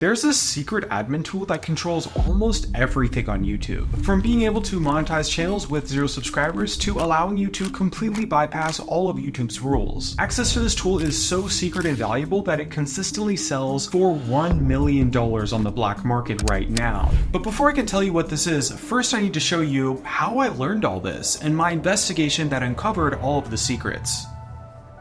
There's this secret admin tool that controls almost everything on YouTube. From being able to monetize channels with 0 subscribers to allowing you to completely bypass all of YouTube's rules. Access to this tool is so secret and valuable that it consistently sells for $1 million on the black market right now. But before I can tell you what this is, first I need to show you how I learned all this and my investigation that uncovered all of the secrets.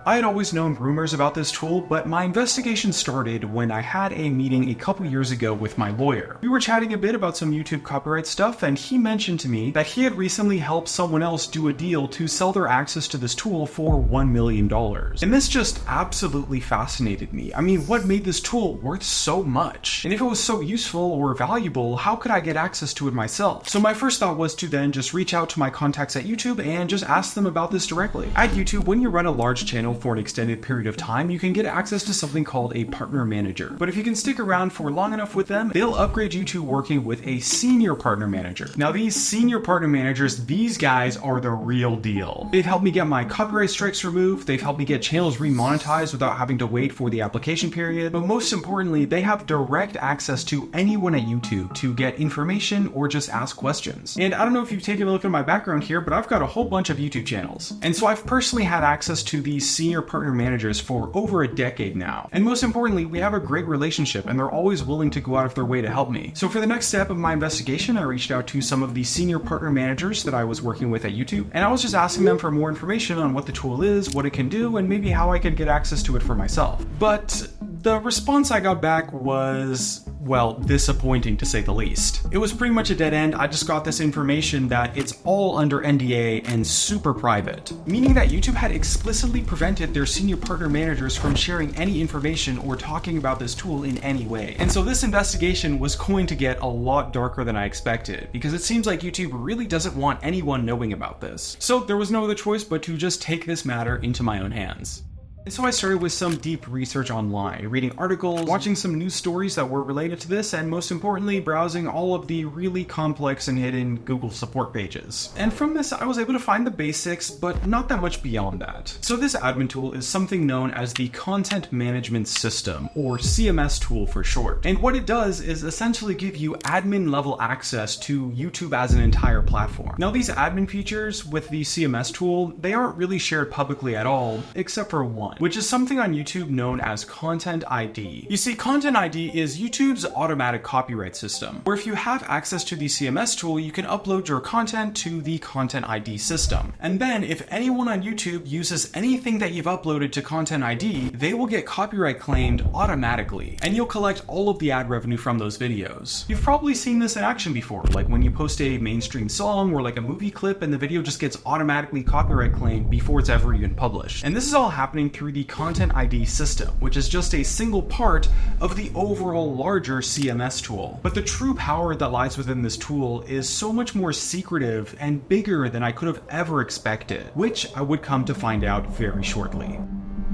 I had always known rumors about this tool, but my investigation started when I had a meeting a couple years ago with my lawyer. We were chatting a bit about some YouTube copyright stuff, and he mentioned to me that he had recently helped someone else do a deal to sell their access to this tool for $1 million. And this just absolutely fascinated me. I mean, what made this tool worth so much? And if it was so useful or valuable, how could I get access to it myself? So my first thought was to then just reach out to my contacts at YouTube and just ask them about this directly. At YouTube, when you run a large channel for an extended period of time, you can get access to something called a partner manager. But if you can stick around for long enough with them, they'll upgrade you to working with a senior partner manager. Now, these senior partner managers, these guys are the real deal. They've helped me get my copyright strikes removed, they've helped me get channels remonetized without having to wait for the application period, but most importantly, they have direct access to anyone at YouTube to get information or just ask questions. And I don't know if you've taken a look at my background here, but I've got a whole bunch of YouTube channels. And so I've personally had access to these senior partner managers for over a decade now. And most importantly, we have a great relationship and they're always willing to go out of their way to help me. So for the next step of my investigation, I reached out to some of the senior partner managers that I was working with at YouTube, and I was just asking them for more information on what the tool is, what it can do, and maybe how I could get access to it for myself. But the response I got back was, well, disappointing to say the least. It was pretty much a dead end. I just got this information that it's all under NDA and super private, meaning that YouTube had explicitly prevented their senior partner managers from sharing any information or talking about this tool in any way. And so this investigation was going to get a lot darker than I expected, because it seems like YouTube really doesn't want anyone knowing about this. So there was no other choice but to just take this matter into my own hands. And so I started with some deep research online, reading articles, watching some news stories that were related to this, and most importantly, browsing all of the really complex and hidden Google support pages. And from this, I was able to find the basics, but not that much beyond that. So this admin tool is something known as the Content Management System, or CMS tool for short. And what it does is essentially give you admin level access to YouTube as an entire platform. Now, these admin features with the CMS tool, they aren't really shared publicly at all, except for one, which is something on YouTube known as Content ID. You see, Content ID is YouTube's automatic copyright system, where if you have access to the CMS tool, you can upload your content to the Content ID system. And then if anyone on YouTube uses anything that you've uploaded to Content ID, they will get copyright claimed automatically, and you'll collect all of the ad revenue from those videos. You've probably seen this in action before, like when you post a mainstream song or like a movie clip and the video just gets automatically copyright claimed before it's ever even published. And this is all happening through the Content ID system, which is just a single part of the overall larger CMS tool. But the true power that lies within this tool is so much more secretive and bigger than I could have ever expected, which I would come to find out very shortly.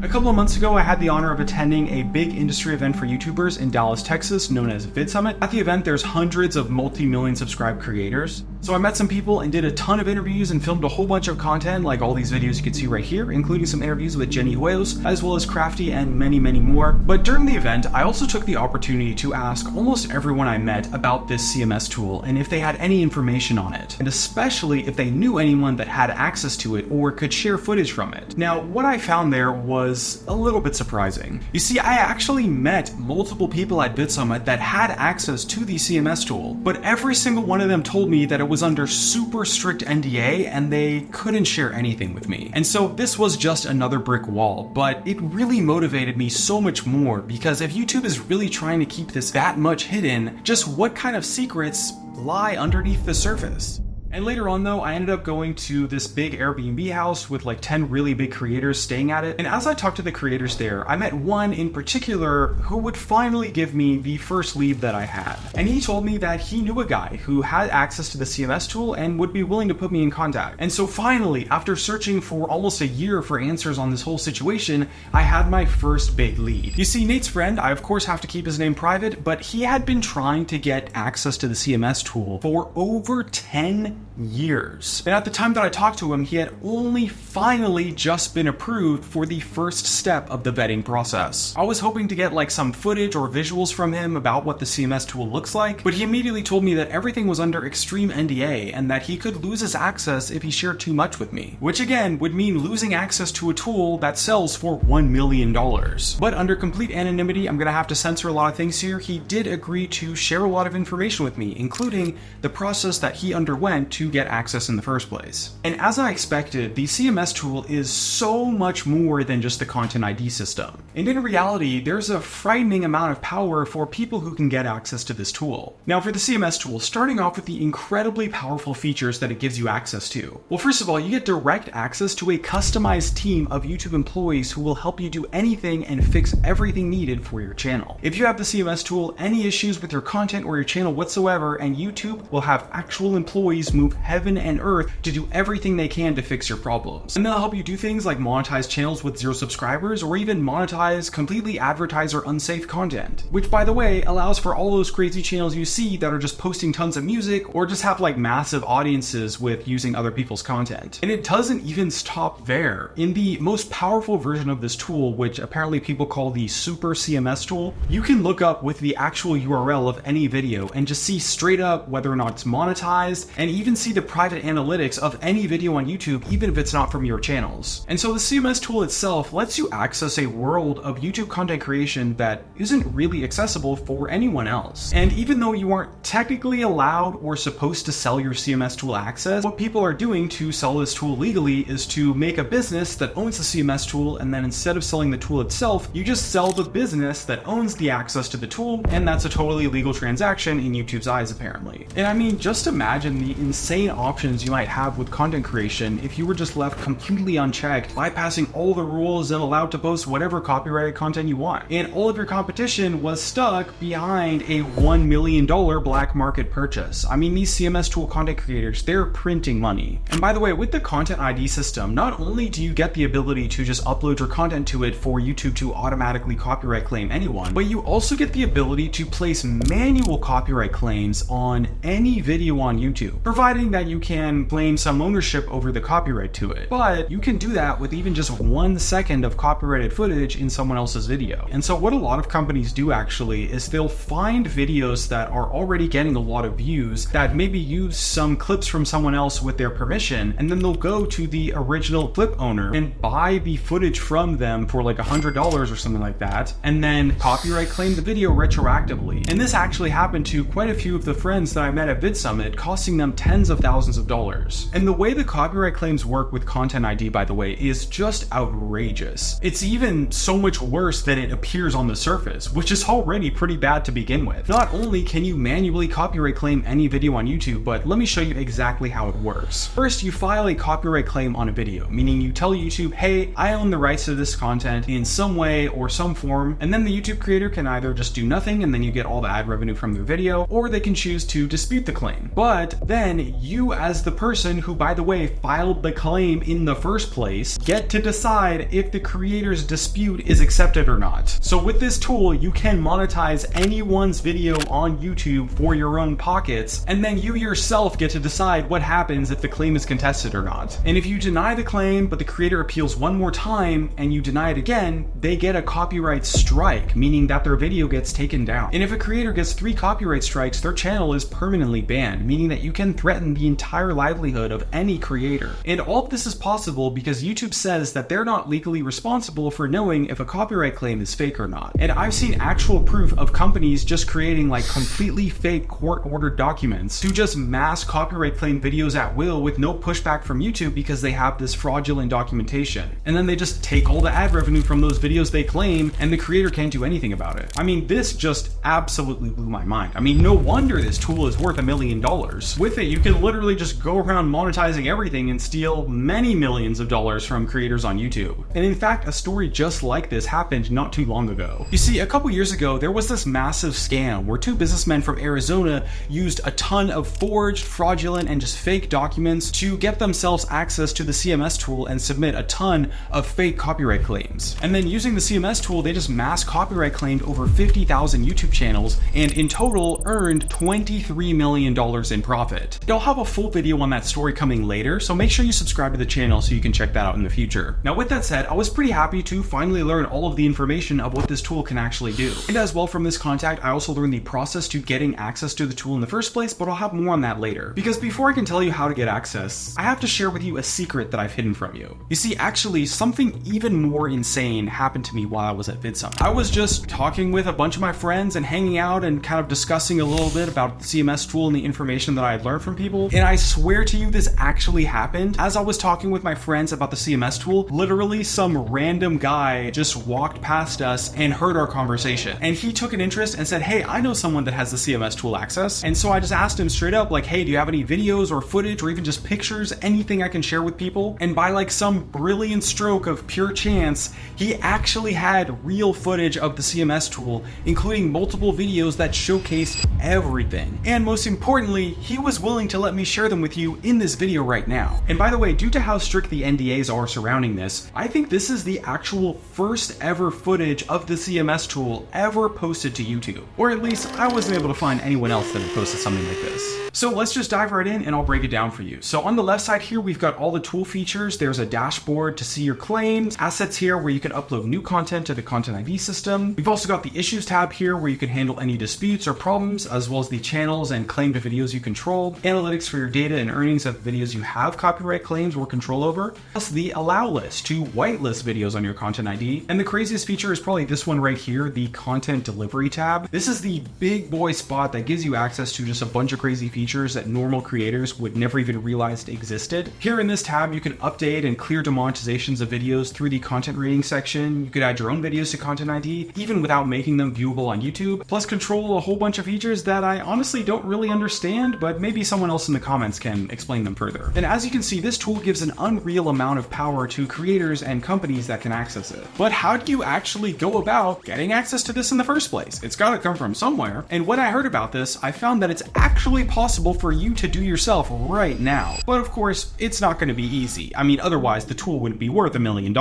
A couple of months ago, I had the honor of attending a big industry event for YouTubers in Dallas, Texas, known as VidSummit. At the event, there's hundreds of multi-million subscribed creators. So I met some people and did a ton of interviews and filmed a whole bunch of content, like all these videos you can see right here, including some interviews with Jenny Hueos, as well as Crafty and many, many more. But during the event, I also took the opportunity to ask almost everyone I met about this CMS tool and if they had any information on it, and especially if they knew anyone that had access to it or could share footage from it. Now, what I found there was a little bit surprising. You see, I actually met multiple people at VidSummit that had access to the CMS tool, but every single one of them told me that it was under super strict NDA and they couldn't share anything with me. And so this was just another brick wall, but it really motivated me so much more, because if YouTube is really trying to keep this that much hidden, just what kind of secrets lie underneath the surface? And later on though, I ended up going to this big Airbnb house with like 10 really big creators staying at it. And as I talked to the creators there, I met one in particular who would finally give me the first lead that I had. And he told me that he knew a guy who had access to the CMS tool and would be willing to put me in contact. And so finally, after searching for almost a year for answers on this whole situation, I had my first big lead. You see, Nate's friend, I of course have to keep his name private, but he had been trying to get access to the CMS tool for over 10 years. And at the time that I talked to him, he had only finally just been approved for the first step of the vetting process. I was hoping to get like some footage or visuals from him about what the CMS tool looks like, but he immediately told me that everything was under extreme NDA and that he could lose his access if he shared too much with me, which again would mean losing access to a tool that sells for $1 million. But under complete anonymity, I'm gonna have to censor a lot of things here. He did agree to share a lot of information with me, including the process that he underwent to get access in the first place. And as I expected, the CMS tool is so much more than just the content ID system. And in reality, there's a frightening amount of power for people who can get access to this tool. Now for the CMS tool, starting off with the incredibly powerful features that it gives you access to. Well, first of all, you get direct access to a customized team of YouTube employees who will help you do anything and fix everything needed for your channel. If you have the CMS tool, any issues with your content or your channel whatsoever, and YouTube will have actual employees move heaven and earth to do everything they can to fix your problems. And they'll help you do things like monetize channels with 0 subscribers, or even monetize completely advertised or unsafe content, which by the way allows for all those crazy channels you see that are just posting tons of music or just have like massive audiences with using other people's content. And it doesn't even stop there. In the most powerful version of this tool, which apparently people call the Super CMS tool, you can look up with the actual URL of any video and just see straight up whether or not it's monetized, and even see the private analytics of any video on YouTube, even if it's not from your channels. And so the CMS tool itself lets you access a world of YouTube content creation that isn't really accessible for anyone else. And even though you aren't technically allowed or supposed to sell your CMS tool access, what people are doing to sell this tool legally is to make a business that owns the CMS tool, and then instead of selling the tool itself, you just sell the business that owns the access to the tool, and that's a totally legal transaction in YouTube's eyes apparently. And I mean, just imagine the insane options you might have with content creation if you were just left completely unchecked, bypassing all the rules and allowed to post whatever copyrighted content you want. And all of your competition was stuck behind a $1 million black market purchase. I mean, these CMS tool content creators, they're printing money. And by the way, with the content ID system, not only do you get the ability to just upload your content to it for YouTube to automatically copyright claim anyone, but you also get the ability to place manual copyright claims on any video on YouTube, providing that you can claim some ownership over the copyright to it. But you can do that with even just 1 second of copyrighted footage in someone else's video. And so what a lot of companies do actually is they'll find videos that are already getting a lot of views that maybe use some clips from someone else with their permission, and then they'll go to the original clip owner and buy the footage from them for like $100 or something like that, and then copyright claim the video retroactively. And this actually happened to quite a few of the friends that I met at VidSummit, costing them tens of thousands of dollars. And the way the copyright claims work with Content ID, by the way, is just outrageous. It's even so much worse than it appears on the surface, which is already pretty bad to begin with. Not only can you manually copyright claim any video on YouTube, but let me show you exactly how it works. First, you file a copyright claim on a video, meaning you tell YouTube, hey, I own the rights to this content in some way or some form, and then the YouTube creator can either just do nothing and then you get all the ad revenue from the video, or they can choose to dispute the claim. But then you, as the person who, by the way, filed the claim in the first place, get to decide if the creator's dispute is accepted or not. So with this tool, you can monetize anyone's video on YouTube for your own pockets, and then you yourself get to decide what happens if the claim is contested or not. And if you deny the claim, but the creator appeals one more time and you deny it again, they get a copyright strike, meaning that their video gets taken down. And if a creator gets 3 copyright strikes, their channel is permanently banned, meaning that you can threaten the entire livelihood of any creator. And all of this is possible because YouTube says that they're not legally responsible for knowing if a copyright claim is fake or not. And I've seen actual proof of companies just creating like completely fake court-ordered documents to just mass copyright claim videos at will with no pushback from YouTube because they have this fraudulent documentation. And then they just take all the ad revenue from those videos they claim, and the creator can't do anything about it. I mean, this just absolutely blew my mind. I mean, no wonder this tool is worth $1 million. With it, you can literally just go around monetizing everything and steal many millions of dollars from creators on YouTube. And in fact, a story just like this happened not too long ago. You see, a couple years ago, there was this massive scam where 2 businessmen from Arizona used a ton of forged, fraudulent, and just fake documents to get themselves access to the CMS tool and submit a ton of fake copyright claims. And then using the CMS tool, they just mass copyright claimed over 50,000 YouTube channels, and in total earned $23 million in profit. I'll have a full video on that story coming later, so make sure you subscribe to the channel so you can check that out in the future. Now with that said, I was pretty happy to finally learn all of the information of what this tool can actually do. And as well from this contact, I also learned the process to getting access to the tool in the first place, but I'll have more on that later. Because before I can tell you how to get access, I have to share with you a secret that I've hidden from you. You see, actually, something even more insane happened to me while I was at VidSummit. I was just talking with a bunch of my friends and hanging out and kind of discussing a little bit about the CMS tool and the information that I had learned from people. And I swear to you, this actually happened. As I was talking with my friends about the CMS tool, literally some random guy just walked past us and heard our conversation. And he took an interest and said, hey, I know someone that has the CMS tool access. And so I just asked him straight up, like, hey, do you have any videos or footage or even just pictures, anything I can share with people? And by like some brilliant stroke of pure chance, he actually had real footage of the CMS tool, including multiple videos that showcased everything. And most importantly, he was willing to let me share them with you in this video right now. And by the way, due to how strict the NDAs are surrounding this, I think this is the actual first ever footage of the CMS tool ever posted to YouTube. Or at least I wasn't able to find anyone else that had posted something like this. So let's just dive right in and I'll break it down for you. So on the left side here, we've got all the tool features. There's a dashboard to see your claims, assets here where you can upload new content to the Content ID system. We've also got the issues tab here where you can handle any disputes or problems, as well as the channels and claimed videos you control, analytics for your data and earnings of videos you have copyright claims or control over, plus the allow list to whitelist videos on your Content ID. And the craziest feature is probably this one right here, the content delivery tab. This is the big boy spot that gives you access to just a bunch of crazy features that normal creators would never even realize existed. Here in this tab, you can update and clear demonetizations of videos through the content rating section. You could add your own videos to Content ID, even without making them viewable on YouTube, plus control a whole bunch of features that I honestly don't really understand, but maybe someone else in the comments can explain them further. And as you can see, this tool gives an unreal amount of power to creators and companies that can access it. But how do you actually go about getting access to this in the first place? It's gotta come from somewhere. And when I heard about this, I found that it's actually possible for you to do yourself right now. But of course, it's not gonna be easy. I mean, otherwise the tool wouldn't be worth $1 million.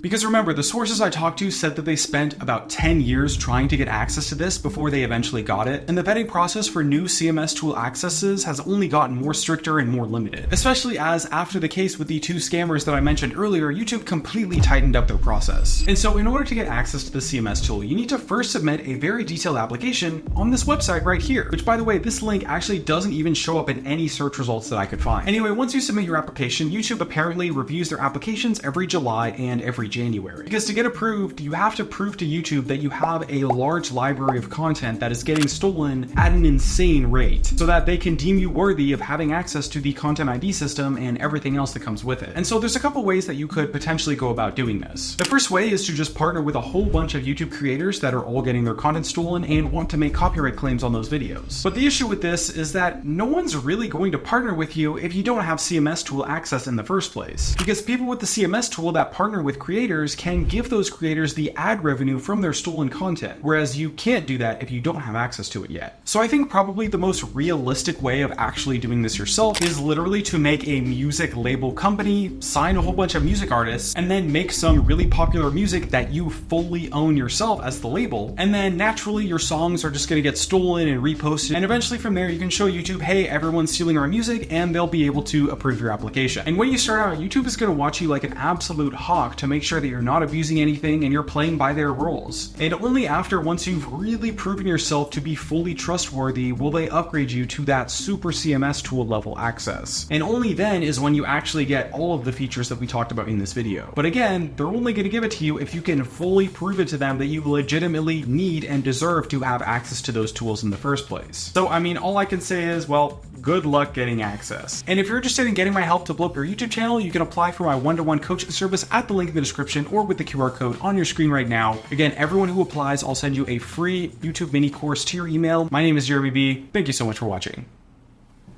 Because remember, the sources I talked to said that they spent about 10 years trying to get access to this before they eventually got it. And the vetting process for new CMS tool accesses has only gotten more stricter and more limited. Especially as after the case with the 2 scammers that I mentioned earlier, YouTube completely tightened up their process. And so in order to get access to the CMS tool, you need to first submit a very detailed application on this website right here, which by the way, this link actually doesn't even show up in any search results that I could find. Anyway, once you submit your application, YouTube apparently reviews their applications every July and every January. Because to get approved, you have to prove to YouTube that you have a large library of content that is getting stolen at an insane rate, so that they can deem you worthy of having access to the Content ID system and everything else that comes with it. And so there's a couple ways that you could potentially go about doing this. The first way is to just partner with a whole bunch of YouTube creators that are all getting their content stolen and want to make copyright claims on those videos. But the issue with this is that no one's really going to partner with you if you don't have CMS tool access in the first place. Because people with the CMS tool that partner with creators can give those creators the ad revenue from their stolen content, whereas you can't do that if you don't have access to it yet. So I think probably the most realistic way of actually doing this yourself is literally to make a music label company, sign a whole bunch of music artists, and then make some really popular music that you fully own yourself as the label. And then naturally your songs are just gonna get stolen and reposted. And eventually from there you can show YouTube, hey, everyone's stealing our music, and they'll be able to approve your application. And when you start out, YouTube is gonna watch you like an absolute hawk to make sure that you're not abusing anything and you're playing by their rules. And only after once you've really proven yourself to be fully trustworthy will they upgrade you to that super CMS tool level access. And only then is when you actually get all of the features that we talked about in this video. But again, they're only gonna give it to you if you can fully prove it to them that you legitimately need and deserve to have access to those tools in the first place. So I mean, all I can say is, well, good luck getting access. And if you're interested in getting my help to blow up your YouTube channel, you can apply for my one-to-one coaching service at the link in the description or with the QR code on your screen right now. Again, everyone who applies, I'll send you a free YouTube mini course to your email. My name is JeremyB. Thank you so much for watching.